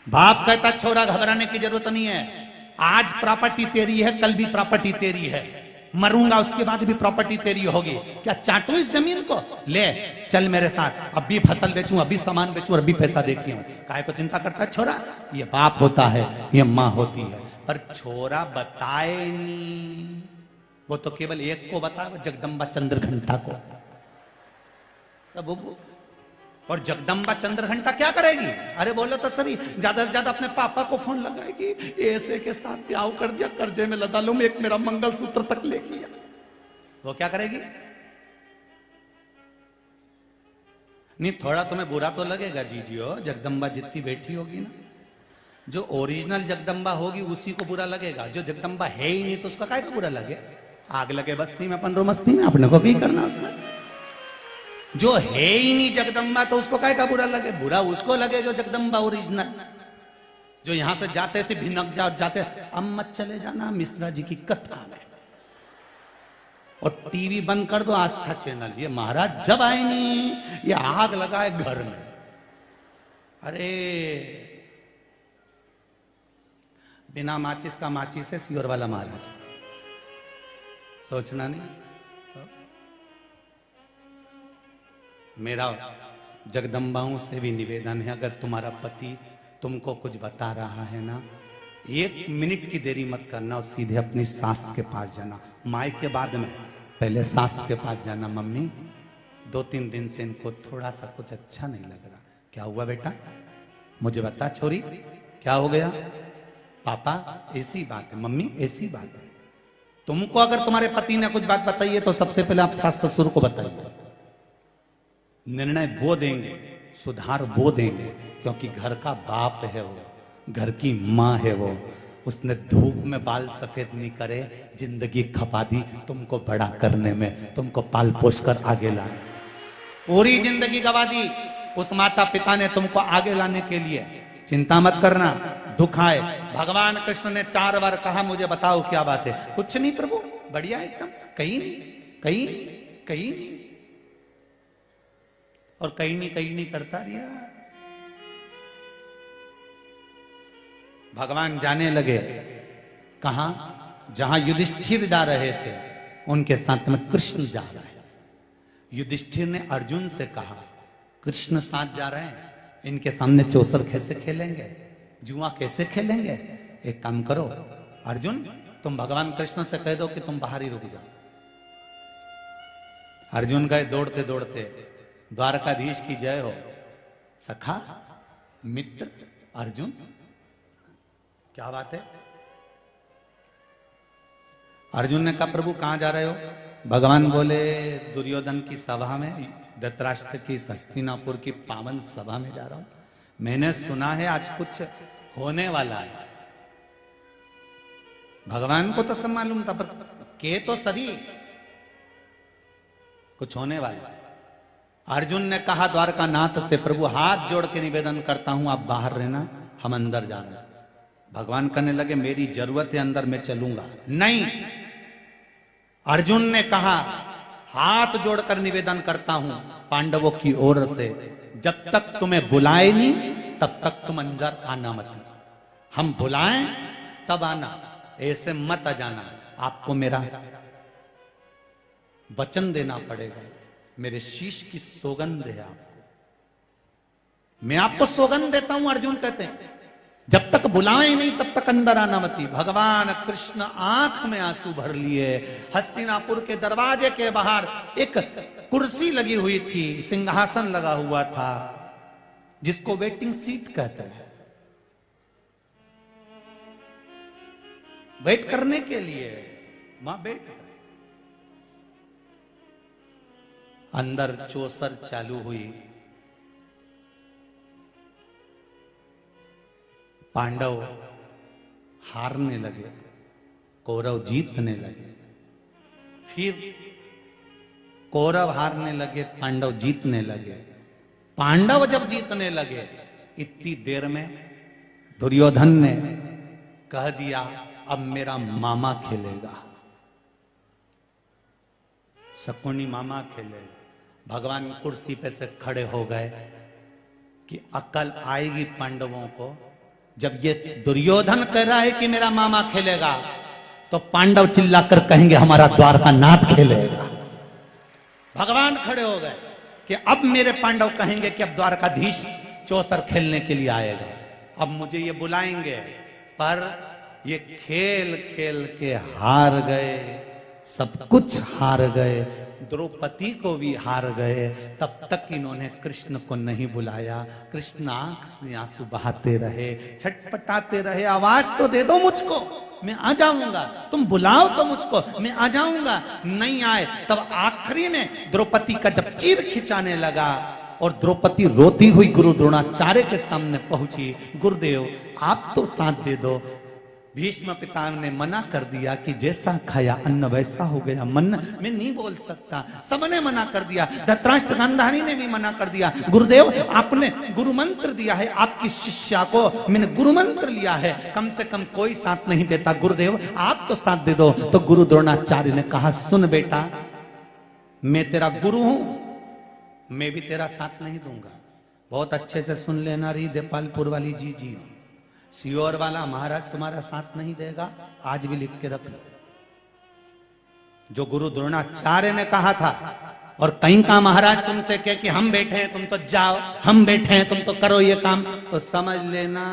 बाप कहता छोरा घबराने की जरूरत नहीं है, आज प्रॉपर्टी तेरी है, कल भी प्रॉपर्टी तेरी है, मरूंगा उसके बाद भी प्रॉपर्टी तेरी होगी। क्या चाटू इस जमीन को? ले चल मेरे साथ, अभी फसल बेचूं, अभी सामान बेचूं और अभी पैसा देती हूं। काहे को चिंता करता है छोरा? ये बाप होता है, ये माँ होती है। पर छोरा बताए नहीं, वो तो केवल एक को बताए, जगदम्बा चंद्र घंटा को। तब और जगदम्बा चंद्र घंटा क्या करेगी? अरे बोलो तो सही, ज्यादा से ज्यादा अपने पापा को फोन लगाएगी, ऐसे के साथ ब्याह कर दिया, कर्जे में लदा लूं, एक मेरा मंगलसूत्र तक ले गया। वो क्या करेगी? नहीं, थोड़ा तुम्हें बुरा तो लगेगा जीजियो, जगदम्बा जितनी बैठी होगी ना, जो ओरिजिनल जगदम्बा होगी उसी को बुरा लगेगा। जो जगदम्बा है ही नहीं तो उसका काय को बुरा लगे? आग लगे बस्ती में, अपन रो मस्ती में, अपने को भी करना उसमें। जो है ही नहीं जगदम्बा तो उसको काय का बुरा लगे? बुरा उसको लगे जो जगदम्बा ओरिजिनल, जो यहां से जाते से भिनक जाते, अब मत चले जाना मिश्रा जी की कथा में, और टीवी बंद कर दो आस्था चैनल। ये महाराज जब आए नहीं, ये आग लगाए घर में। अरे बिना माचिस का माचिस है सियोर वाला महाराज, सोचना नहीं। मेरा जगदम्बाओं से भी निवेदन है, अगर तुम्हारा पति तुमको कुछ बता रहा है ना, 1 मिनट की देरी मत करना और सीधे अपनी सास के पास जाना। माई के बाद में पहले सास के पास जाना। मम्मी 2-3 दिन से इनको थोड़ा सा कुछ अच्छा नहीं लग रहा। क्या हुआ बेटा? मुझे बता छोरी, क्या हो गया? पापा ऐसी बात है, मम्मी ऐसी बात है। तुमको अगर तुम्हारे पति ने कुछ बात बताई है तो सबसे पहले आप सास ससुर को बताइए। निर्णय वो देंगे, सुधार वो देंगे, क्योंकि घर का बाप है वो, घर की माँ है वो। उसने धूप में बाल सफेद नहीं करे, जिंदगी खपा दी तुमको बड़ा करने में, तुमको पाल पोस कर आगे लाने, पूरी जिंदगी गवा दी उस माता पिता ने तुमको आगे लाने के लिए। चिंता मत करना, दुख आए। भगवान कृष्ण ने 4 बार कहा मुझे बताओ क्या बात है? कुछ नहीं प्रभु, बढ़िया एकदम, कहीं नहीं, कहीं कहीं नहीं, और कहीं नहीं करता रिया। भगवान जाने लगे कहां? जहां युधिष्ठिर जा रहे थे उनके साथ में कृष्ण जा रहे हैं। युधिष्ठिर ने अर्जुन से कहा कृष्ण साथ जा रहे हैं, इनके सामने चौसर कैसे खेलेंगे, जुआ कैसे खेलेंगे? एक काम करो अर्जुन, तुम भगवान कृष्ण से कह दो कि तुम बाहर ही रुक जाओ। अर्जुन गए दौड़ते दौड़ते, द्वारकाधीश की जय हो। सखा मित्र अर्जुन, क्या बात है? अर्जुन ने कहा प्रभु कहां जा रहे हो? भगवान बोले दुर्योधन की सभा में, धृतराष्ट्र की हस्तिनापुर की पावन सभा में जा रहा हूं। मैंने सुना है आज कुछ होने वाला है। भगवान को तो सब मालूम था, पर के तो सभी कुछ होने वाला है। अर्जुन ने कहा द्वारका नाथ से प्रभु हाथ जोड़ के निवेदन करता हूं आप बाहर रहना, हम अंदर जा रहे हैं। भगवान कहने लगे मेरी जरूरत है अंदर, मैं चलूंगा नहीं। अर्जुन ने कहा हाथ जोड़कर निवेदन करता हूं पांडवों की ओर से, जब तक तुम्हें बुलाए नहीं तब तक तुम अंदर आना मत। हम बुलाएं तब आना, ऐसे मत आ जाना। आपको मेरा वचन देना पड़ेगा, मेरे शीश की सौगंध है आपको, मैं आपको सौगंध देता हूं। अर्जुन कहते हैं जब तक बुलाए नहीं तब तक अंदर आना मती। भगवान कृष्ण आंख में आंसू भर लिए। हस्तिनापुर के दरवाजे के बाहर एक कुर्सी लगी हुई थी, सिंहासन लगा हुआ था, जिसको वेटिंग सीट कहते हैं, वेट करने के लिए मां बैठ गए। अंदर चौसर चालू हुई। पांडव हारने लगे, कौरव जीतने लगे। फिर कौरव हारने लगे, पांडव जीतने लगे। पांडव जब जीतने लगे इतनी देर में दुर्योधन ने कह दिया अब मेरा मामा खेलेगा, शकुनी मामा खेलेगा। भगवान कुर्सी पे से खड़े हो गए कि अकल आएगी पांडवों को जब ये दुर्योधन कह रहा है कि मेरा मामा खेलेगा, तो पांडव चिल्लाकर कहेंगे हमारा द्वारका नाथ खेलेगा। भगवान खड़े हो गए कि अब मेरे पांडव कहेंगे कि अब द्वारकाधीश चौसर खेलने के लिए आएगा, अब मुझे ये बुलाएंगे। पर ये खेल खेल के हार गए, सब कुछ हार गए, द्रौपदी को भी हार गए। तब तक इन्होंने कृष्ण को नहीं बुलाया। कृष्ण आंख से आंसू बहाते रहे, छटपटाते रहे, आवाज तो दे दो मुझको, मैं आ जाऊंगा, तुम बुलाओ तो मुझको, मैं आ जाऊंगा। नहीं आए। तब आखिरी में द्रौपदी का जब चीर खिंचाने लगा और द्रौपदी रोती हुई गुरु द्रोणाचार्य के सामने पहुंची, गुरुदेव आप तो साथ दे दो। भीष्म पितामह ने मना कर दिया कि जैसा खाया अन्न वैसा हो गया मन, मैं नहीं बोल सकता। सबने मना कर दिया, धृतराष्ट्र गांधारी ने भी मना कर दिया। गुरुदेव आपने गुरु मंत्र दिया है, आपकी शिष्या को मैंने गुरु मंत्र लिया है, कम से कम कोई साथ नहीं देता, गुरुदेव आप तो साथ दे दो। तो गुरु द्रोणाचार्य ने कहा सुन बेटा, मैं तेरा गुरु हूं, मैं भी तेरा साथ नहीं दूंगा। बहुत अच्छे से सुन लेना रही देपालपुर वाली जी जी, सियोर वाला महाराज तुम्हारा साथ नहीं देगा, आज भी लिख के रख लो। जो गुरु द्रोणाचार्य ने कहा था, और कहीं का महाराज तुमसे कहे कि हम बैठे हैं तुम तो जाओ, हम बैठे हैं तुम तो करो ये काम, तो समझ लेना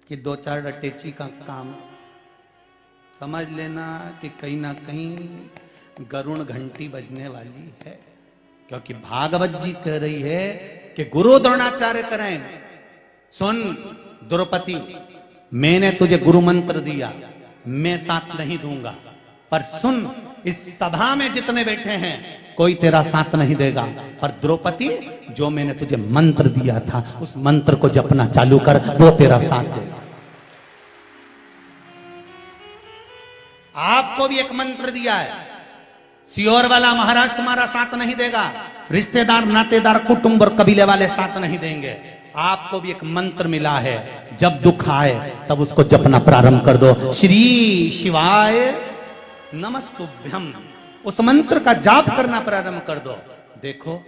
कि दो चार रटेची का काम है। समझ लेना कि कहीं ना कहीं गरुण घंटी बजने वाली है, क्योंकि भागवत जी कह रही है कि गुरु द्रोणाचार्य करें। सुन द्रौपदी, मैंने तुझे गुरु मंत्र दिया, मैं साथ नहीं दूंगा, पर सुन इस सभा में जितने बैठे हैं कोई तेरा साथ नहीं देगा, पर द्रौपदी जो मैंने तुझे मंत्र दिया था उस मंत्र को जपना चालू कर, वो तेरा साथ देगा। आपको भी एक मंत्र दिया है, सियोर वाला महाराज तुम्हारा साथ नहीं देगा, रिश्तेदार नातेदार कुटुंब और कबीले वाले साथ नहीं देंगे। आपको भी एक मंत्र मिला है, जब दुख आए तब उसको जपना प्रारंभ कर दो। श्री शिवाय नमस्तुभ्यम, उस मंत्र का जाप करना प्रारंभ कर दो। देखो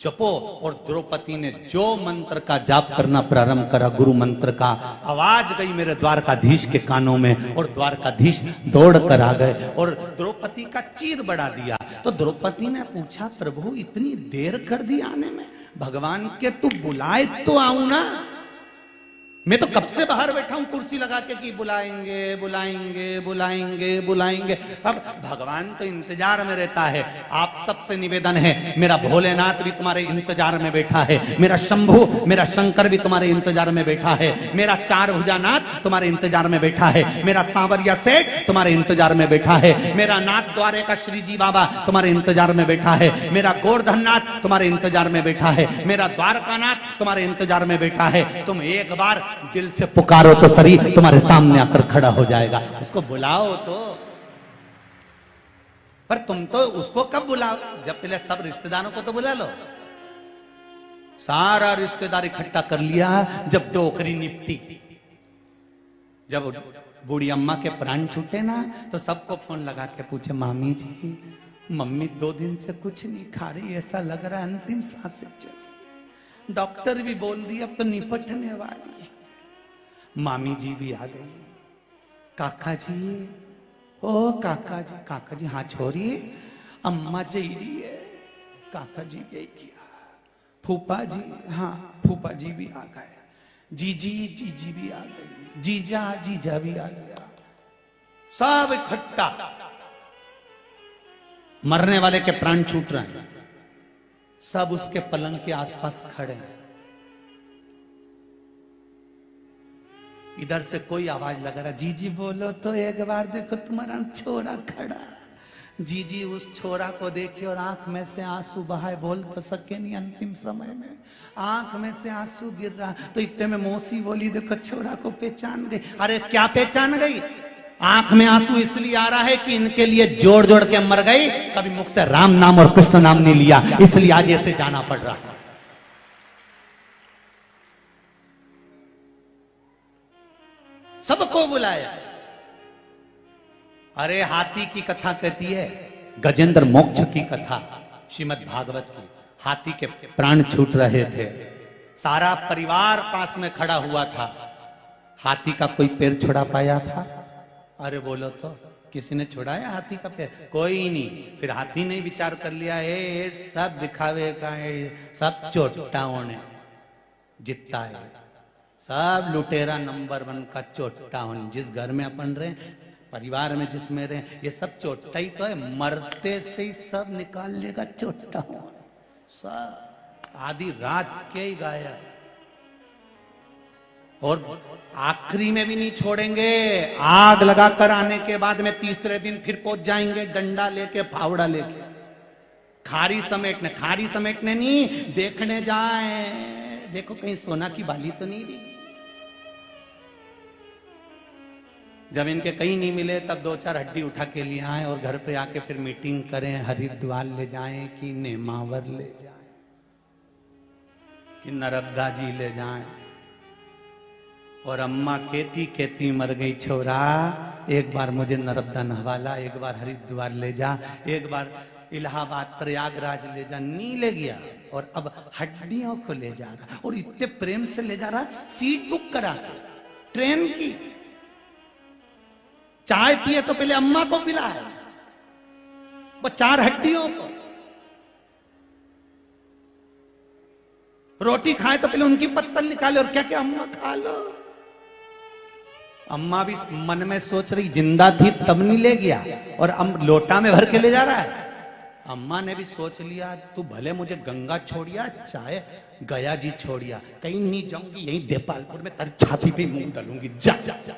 जपो। और द्रौपदी ने जो मंत्र का जाप करना प्रारंभ करा, गुरु मंत्र का, आवाज गई मेरे द्वारकाधीश के कानों में, और द्वारकाधीश दौड़ कर आ गए और द्रौपदी का चीर बढ़ा दिया। तो द्रौपदी ने पूछा प्रभु इतनी देर कर दी आने में, भगवान के तू बुलाए तो आऊं ना, मैं तो कब से बाहर बैठा हूं कुर्सी लगा के कि बुलाएंगे बुलाएंगे बुलाएंगे बुलाएंगे। अब भगवान तो इंतजार में रहता है। आप सबसे निवेदन है, मेरा भोलेनाथ भी तुम्हारे इंतजार में बैठा है, मेरा शंभू मेरा शंकर भी तुम्हारे इंतजार में बैठा है, मेरा चार भुजानाथ तुम्हारे इंतजार में बैठा है, मेरा सांवरिया सेठ तुम्हारे इंतजार में बैठा है, मेरा नाथ द्वारे का श्रीजी बाबा तुम्हारे इंतजार में बैठा है, मेरा गोवर्धननाथ तुम्हारे इंतजार में बैठा है, मेरा द्वारकानाथ तुम्हारे इंतजार में बैठा है। तुम एक बार दिल से पुकारो तो सही, तुम्हारे सामने आकर खड़ा हो जाएगा। उसको बुलाओ तो, पर तुम तो उसको कब बुलाओ, जब पहले सब रिश्तेदारों को तो बुला लो। सारा रिश्तेदार इकट्ठा कर लिया, जब डोकरी निपटी, जब बूढ़ी अम्मा के प्राण छूटे ना, तो सबको फोन लगा के पूछे मामी जी, मम्मी 2 दिन से कुछ नहीं खा रही, ऐसा लग रहा है अंतिम सांसें चली, डॉक्टर भी बोल दिया अब तो निपटने वाली है। मामी जी भी आ गई, काका जी, ओ काका जी हाँ छोड़िए, अम्मा जी रही है, काका जी यही किया, फूफा जी हाँ फूफा जी भी आ गए, जीजी भी आ गई, जीजा भी आ गया, सब इकट्ठा। मरने वाले के प्राण छूट रहे हैं, सब उसके पलंग के आसपास खड़े हैं। इधर से कोई आवाज लगा रहा, जीजी बोलो तो एक बार देखो तुम्हारा छोरा खड़ा। जीजी उस छोरा को देखी और आंख में से आंसू बहाए, बोल तो सके नहीं, अंतिम समय में आंख में से आंसू गिर रहा। तो इतने में मौसी बोली देखो छोरा को पहचान गई। अरे क्या पहचान गई? आंख में आंसू इसलिए आ रहा है कि इनके लिए जोड़ जोड़ के मर गई, कभी मुख से राम नाम और कृष्ण नाम नहीं लिया, इसलिए आज ऐसे जाना पड़ रहा है। सबको बुलाया। अरे हाथी की कथा कहती है, गजेंद्र मोक्ष की कथा श्रीमद् भागवत की। हाथी के प्राण छूट रहे थे, सारा परिवार पास में खड़ा हुआ था। हाथी का कोई पैर छुड़ा पाया था? अरे बोलो तो, किसी ने छुड़ाया हाथी का पैर? कोई नहीं। फिर हाथी ने विचार कर लिया, ए सब दिखावे का है, सब चोटाओं ने जीतता है, सब लुटेरा नंबर 1 का चोटा। जिस घर में अपन रहे, परिवार में जिसमें रहे, ये सब चोटा ही तो है। मरते से ही सब निकाल लेगा चोटा, सब आधी रात के ही गाया। और आखिरी में भी नहीं छोड़ेंगे। आग लगाकर आने के बाद में तीसरे दिन फिर पहुंच जाएंगे, डंडा लेके, फावड़ा लेके, खारी समेटने नहीं, देखने जाए, देखो कहीं सोना की बाली तो नहीं दी। जब इनके कहीं नहीं मिले तब 2-4 हड्डी उठा के लिए आए और घर पे आके फिर मीटिंग करें, हरिद्वार ले जाएं कि नेमावर ले जाएं कि नर्मदा जी ले जाएं। और अम्मा कहती कहती मर गई, छोरा एक बार मुझे नर्मदा नहवाला, एक बार हरिद्वार ले जा, एक बार इलाहाबाद प्रयागराज ले जा। नहीं ले गया और अब हड्डियों को ले जा रहा, और इतने प्रेम से ले जा रहा, सीट बुक करा ट्रेन की। चाय पिए तो पहले अम्मा को पिलाए, वो 4 हड्डियों को। रोटी खाए तो पहले उनकी पत्तल निकाले और क्या क्या अम्मा खा लो। अम्मा भी मन में सोच रही, जिंदा थी तब नहीं ले गया और अब लोटा में भर के ले जा रहा है। अम्मा ने भी सोच लिया, तू भले मुझे गंगा छोड़िया चाहे गया जी छोड़िया, कहीं नहीं जाऊंगी, यहीं देपालपुर में तेरी छाती पे मुंह डालूंगी, जा जा जा,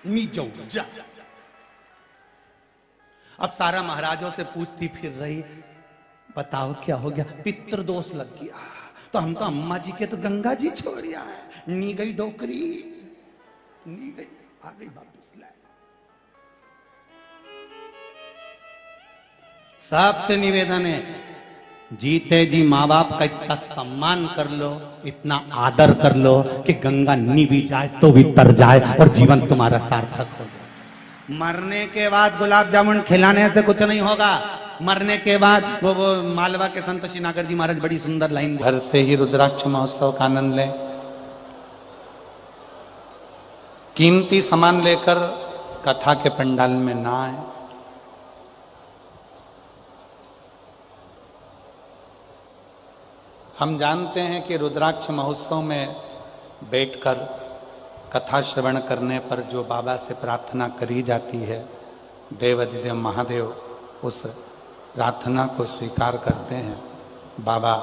नहीं जाऊंगा, जा। अब सारा महाराजों से पूछती फिर रही, बताओ क्या हो गया? पितृदोष लग गया। तो हम तो अम्मा जी के तो गंगा जी छोड़िया है। नी गई डोकरी, नी गई, आ गई वापिस लाए। सबसे निवेदन है, जीते जी माँ बाप का इतना सम्मान कर लो, इतना आदर कर लो कि गंगा नी भी जाए तो भी तर जाए और जीवन तुम्हारा सार्थक हो जाए। मरने के बाद गुलाब जामुन खिलाने से कुछ नहीं होगा। मरने के बाद वो मालवा के संत श्री नागर जी महाराज बड़ी सुंदर लाइन, घर से ही रुद्राक्ष महोत्सव का आनंद लें, कीमती सामान लेकर कथा के पंडाल में ना आए। हम जानते हैं कि रुद्राक्ष महोत्सव में बैठकर कथा श्रवण करने पर जो बाबा से प्रार्थना करी जाती है, देवाधिदेव महादेव उस प्रार्थना को स्वीकार करते हैं, बाबा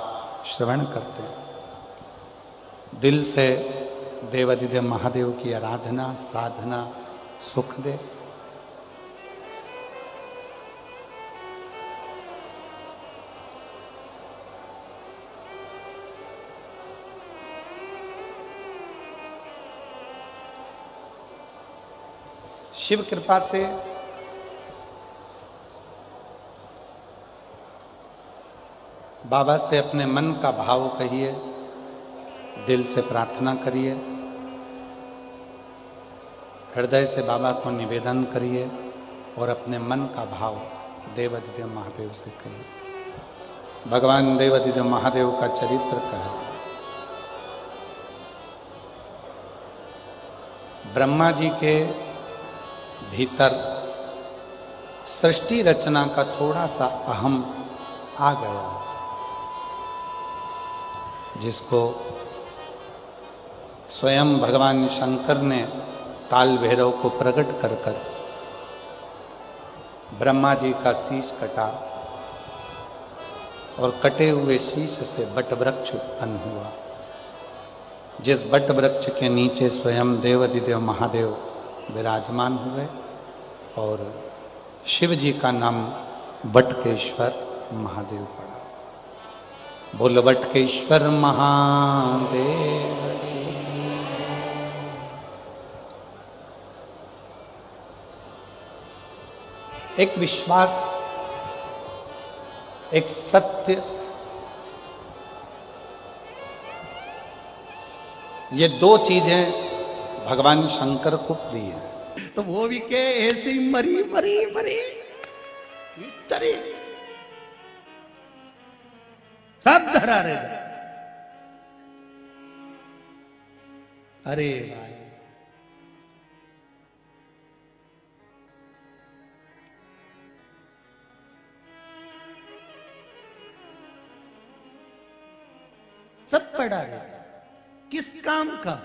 श्रवण करते हैं। दिल से देवाधिदेव महादेव की आराधना साधना सुख दे। शिव कृपा से बाबा से अपने मन का भाव कहिए, दिल से प्रार्थना करिए, हृदय से बाबा को निवेदन करिए और अपने मन का भाव देवाधिदेव महादेव से कहिए। भगवान देवाधिदेव महादेव का चरित्र कहे, ब्रह्मा जी के भीतर सृष्टि रचना का थोड़ा सा अहम आ गया, जिसको स्वयं भगवान शंकर ने काल भैरव को प्रकट कर कर ब्रह्मा जी का शीश कटा और कटे हुए शीश से बट वृक्ष उत्पन्न हुआ, जिस बट वृक्ष के नीचे स्वयं देवाधिदेव महादेव विराजमान हुए और शिव जी का नाम बटकेश्वर महादेव पड़ा। बोल बटकेश्वर महादेव। एक विश्वास, एक सत्य, ये 2 चीजें भगवान शंकर को प्रिय है। तो वो भी के ऐसी मरी मरी मरी तरी सब धरा रहे। अरे भाई, सब पड़ा है, किस काम का?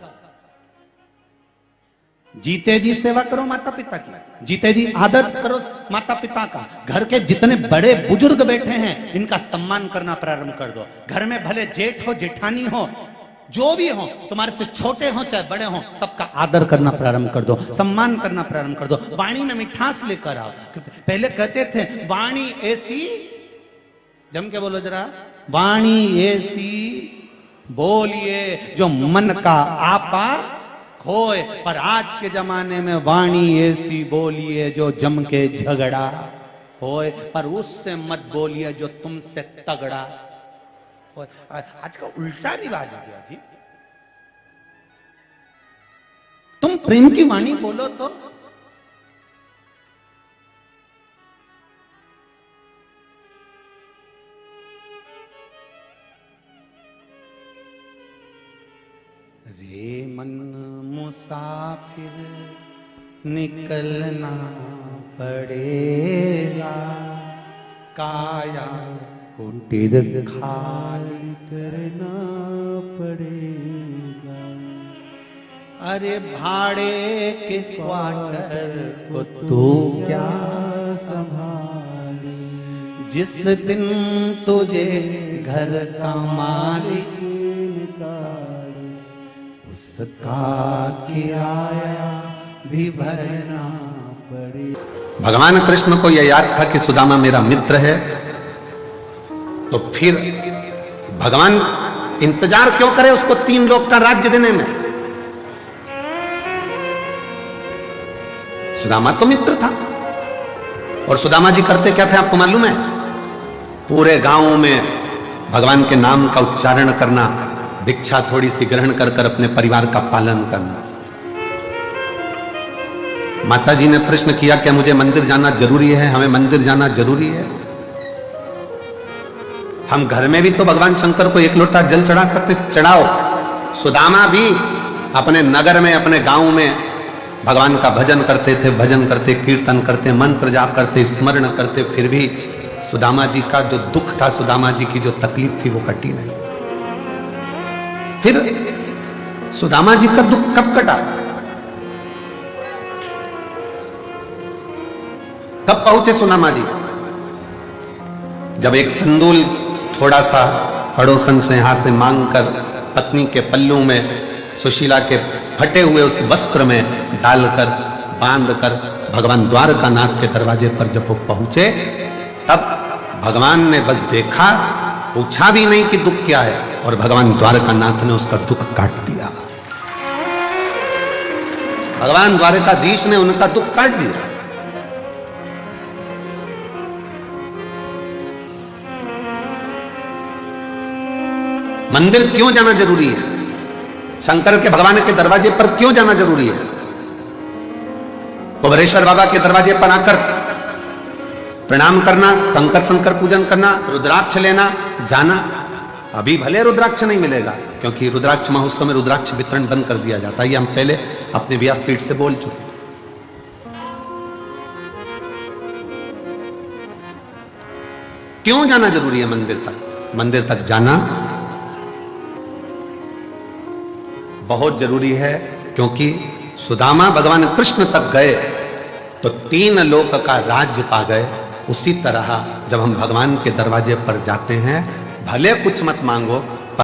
जीते जी सेवा करो माता पिता की, जीते जी आदर करो माता पिता का। घर के जितने बड़े बुजुर्ग बैठे हैं इनका सम्मान करना प्रारंभ कर दो। घर में भले जेठ हो जेठानी हो जो भी हो, तुम्हारे से छोटे हो चाहे बड़े हो, सबका आदर करना प्रारंभ कर दो, सम्मान करना प्रारंभ कर दो। वाणी में मिठास लेकर आओ। पहले कहते थे वाणी ऐसी, जम के बोलो जरा, वाणी ऐसी बोलिए जो मन का आपा खोए। पर आज के जमाने में वाणी ऐसी बोलिए जो जम के झगड़ा होए, पर उससे मत बोलिए जो तुमसे तगड़ा होए। आज का उल्टा रिवाज हो गया जी। तुम प्रेम की वाणी बोलो तो रे मन मुसाफिर निकलना पड़ेगा, काया कुटीर खाली करना पड़ेगा। अरे भाड़े के क्वार्टर को तू क्या संभाले, जिस दिन तुझे घर का मालिक निकाले, उसका किराया भी भरना पड़े। भगवान कृष्ण को यह याद था कि सुदामा मेरा मित्र है, तो फिर भगवान इंतजार क्यों करे उसको 3 लोक का राज्य देने में? सुदामा तो मित्र था। और सुदामा जी करते क्या थे आपको मालूम है? पूरे गांव में भगवान के नाम का उच्चारण करना, भिक्षा थोड़ी सी ग्रहण कर कर अपने परिवार का पालन करना। माता जी ने प्रश्न किया क्या मुझे मंदिर जाना जरूरी है? हमें मंदिर जाना जरूरी है? हम घर में भी तो भगवान शंकर को 1 लोटा जल चढ़ा सकते, चढ़ाओ। सुदामा भी अपने नगर में, अपने गांव में भगवान का भजन करते थे, भजन करते, कीर्तन करते, मंत्र जाप करते, स्मरण करते। फिर भी सुदामा जी का जो दुख था, सुदामा जी की जो तकलीफ थी, वो कटी नहीं। फिर सुदामा जी का दुख कब कटा? कब पहुंचे सुदामा जी? जब एक तंदूल थोड़ा सा पड़ोसन से हाथ से मांगकर पत्नी के पल्लू में सुशीला के फटे हुए उस वस्त्र में डालकर बांधकर भगवान द्वारकानाथ के दरवाजे पर जब वो पहुंचे, तब भगवान ने बस देखा, पूछा भी नहीं कि दुख क्या है, और भगवान द्वारकानाथ ने उसका दुख काट दिया। भगवान द्वारकाधीश ने उनका दुख काट दिया। मंदिर क्यों जाना जरूरी है? शंकर के भगवान के दरवाजे पर क्यों जाना जरूरी है? कुबेरेश्वर बाबा के दरवाजे पर आकर प्रणाम करना, कंकर शंकर पूजन करना, रुद्राक्ष लेना, जाना। अभी भले रुद्राक्ष नहीं मिलेगा, क्योंकि रुद्राक्ष महोत्सव में रुद्राक्ष वितरण बंद कर दिया जाता है। ये हम पहले अपने व्यासपीठ से बोल चुके। क्यों जाना जरूरी है मंदिर तक? मंदिर तक जाना बहुत जरूरी है, क्योंकि सुदामा भगवान कृष्ण तक गए तो 3 लोक का राज्य पा गए। उसी तरह जब हम भगवान के दरवाजे पर जाते हैं, भले कुछ मत मांगो,